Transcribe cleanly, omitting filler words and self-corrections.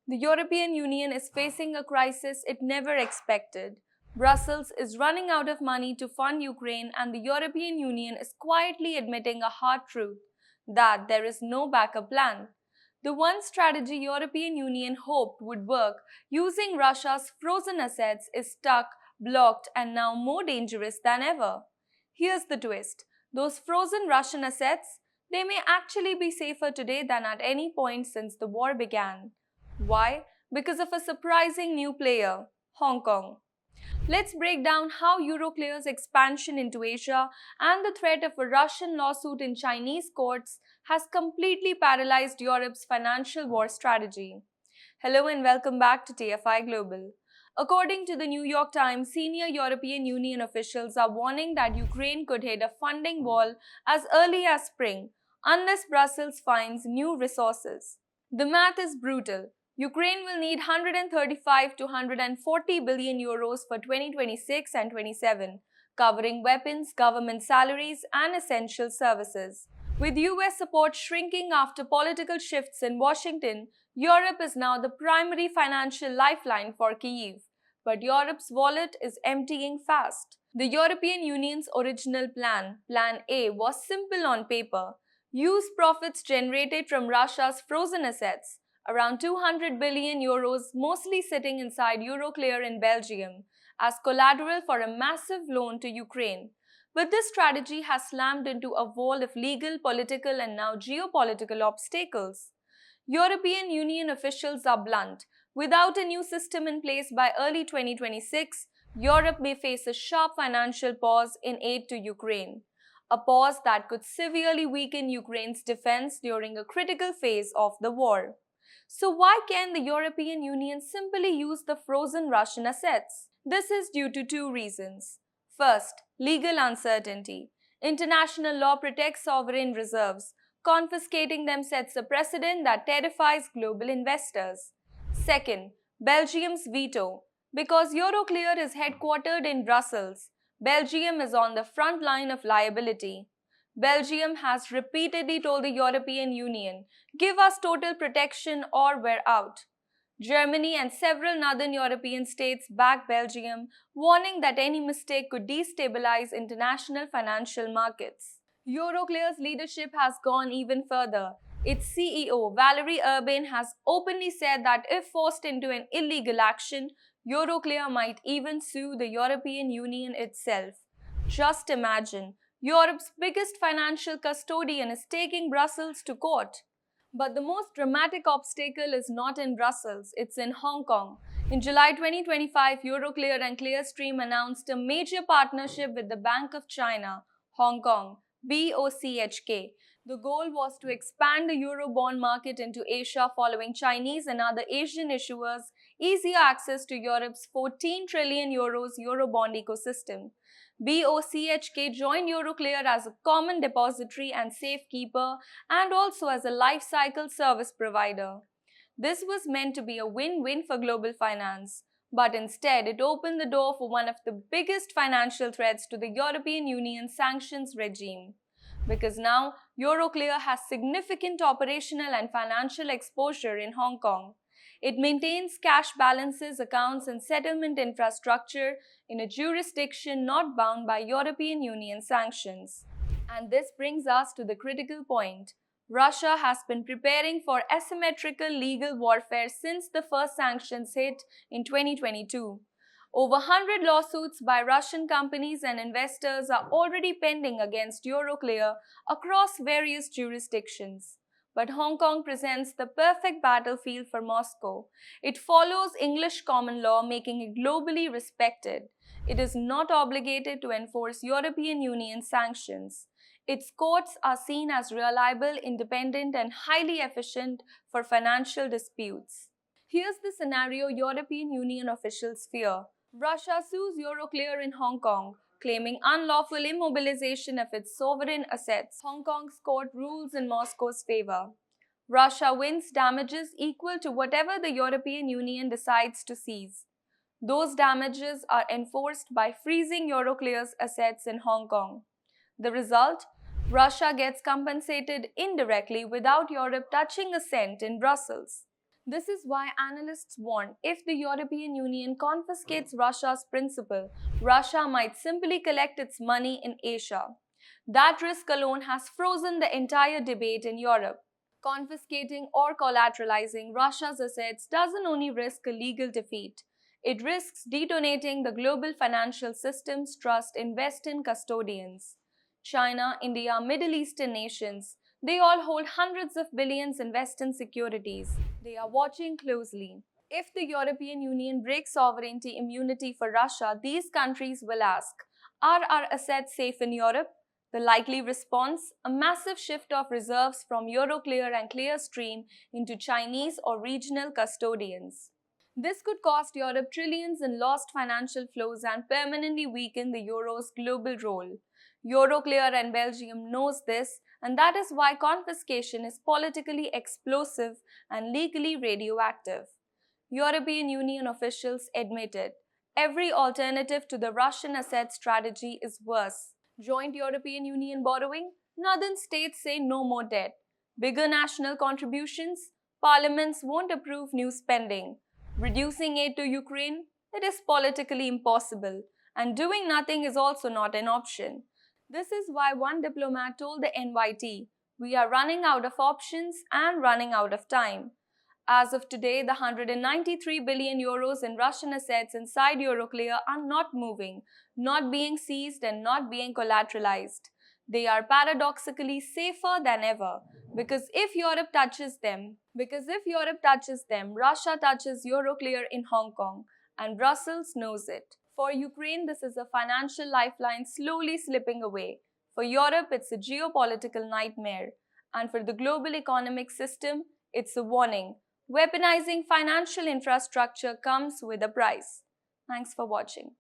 The European Union is facing a crisis it never expected. Brussels is running out of money to fund Ukraine, and the European Union is quietly admitting a hard truth that there is no backup plan. The one strategy European Union hoped would work using Russia's frozen assets is stuck, blocked, and now more dangerous than ever. Here's the twist. Those frozen Russian assets, they may actually be safer today than at any point since the war began. Why? Because of a surprising new player, Hong Kong. Let's break down how Euroclear's expansion into Asia and the threat of a Russian lawsuit in Chinese courts has completely paralyzed Europe's financial war strategy. Hello and welcome back to TFI Global. According to the New York Times, senior European Union officials are warning that Ukraine could hit a funding wall as early as spring unless Brussels finds new resources. The math is brutal. Ukraine will need 135 to 140 billion euros for 2026 and 27, covering weapons, government salaries, and essential services. With US support shrinking after political shifts in Washington, Europe is now the primary financial lifeline for Kyiv. But Europe's wallet is emptying fast. The European Union's original plan, Plan A, was simple on paper. Use profits generated from Russia's frozen assets, around 200 billion euros, mostly sitting inside Euroclear in Belgium, as collateral for a massive loan to Ukraine. But this strategy has slammed into a wall of legal, political, and now geopolitical obstacles. European Union officials are blunt. Without a new system in place by early 2026, Europe may face a sharp financial pause in aid to Ukraine. A pause that could severely weaken Ukraine's defense during a critical phase of the war. So why can the European Union simply use the frozen Russian assets? This is due to two reasons. First, legal uncertainty. International law protects sovereign reserves. Confiscating them sets a precedent that terrifies global investors. Second, Belgium's veto. Because Euroclear is headquartered in Brussels, Belgium is on the front line of liability. Belgium has repeatedly told the European Union, give us total protection or we're out. Germany and several northern European states back Belgium, warning that any mistake could destabilize international financial markets. Euroclear's leadership has gone even further. Its CEO, Valerie Urban, has openly said that if forced into an illegal action, Euroclear might even sue the European Union itself. Just imagine, Europe's biggest financial custodian is taking Brussels to court. But the most dramatic obstacle is not in Brussels, it's in Hong Kong. In July 2025, Euroclear and Clearstream announced a major partnership with the Bank of China, Hong Kong, BOCHK. The goal was to expand the Eurobond market into Asia following Chinese and other Asian issuers easier access to Europe's 14 trillion euros Eurobond ecosystem. BOCHK joined Euroclear as a common depository and safekeeper and also as a life cycle service provider. This was meant to be a win-win for global finance, but instead it opened the door for one of the biggest financial threats to the European Union sanctions regime. Because now Euroclear has significant operational and financial exposure in Hong Kong. It maintains cash balances, accounts, and settlement infrastructure in a jurisdiction not bound by European Union sanctions. And this brings us to the critical point. Russia has been preparing for asymmetrical legal warfare since the first sanctions hit in 2022. Over 100 lawsuits by Russian companies and investors are already pending against Euroclear across various jurisdictions. But Hong Kong presents the perfect battlefield for Moscow. It follows English common law, making it globally respected. It is not obligated to enforce European Union sanctions. Its courts are seen as reliable, independent, and highly efficient for financial disputes. Here's the scenario European Union officials fear. Russia sues Euroclear in Hong Kong, claiming unlawful immobilization of its sovereign assets. Hong Kong's court rules in Moscow's favor. Russia wins damages equal to whatever the European Union decides to seize. Those damages are enforced by freezing Euroclear's assets in Hong Kong. The result? Russia gets compensated indirectly without Europe touching a cent in Brussels. This is why analysts warn if the European Union confiscates Russia's principal, Russia might simply collect its money in Asia. That risk alone has frozen the entire debate in Europe. Confiscating or collateralizing Russia's assets doesn't only risk a legal defeat, it risks detonating the global financial system's trust in Western custodians. China, India, Middle Eastern nations, they all hold hundreds of billions in Western securities. They are watching closely. If the European Union breaks sovereignty immunity for Russia, these countries will ask, are our assets safe in Europe? The likely response, a massive shift of reserves from Euroclear and Clearstream into Chinese or regional custodians. This could cost Europe trillions in lost financial flows and permanently weaken the euro's global role. Euroclear and Belgium knows this, and that is why confiscation is politically explosive and legally radioactive. European Union officials admit it. Every alternative to the Russian asset strategy is worse. Joint European Union borrowing? Northern states say no more debt. Bigger national contributions? Parliaments won't approve new spending. Reducing aid to Ukraine? It is politically impossible. And doing nothing is also not an option. This is why one diplomat told the NYT, we are running out of options and running out of time. As of today, the 193 billion euros in Russian assets inside Euroclear are not moving, not being seized and not being collateralized. They are paradoxically safer than ever because if Europe touches them, Russia touches Euroclear in Hong Kong and Brussels knows it. For Ukraine, this is a financial lifeline slowly slipping away. For Europe, it's a geopolitical nightmare. And for the global economic system, it's a warning. Weaponizing financial infrastructure comes with a price. Thanks for watching.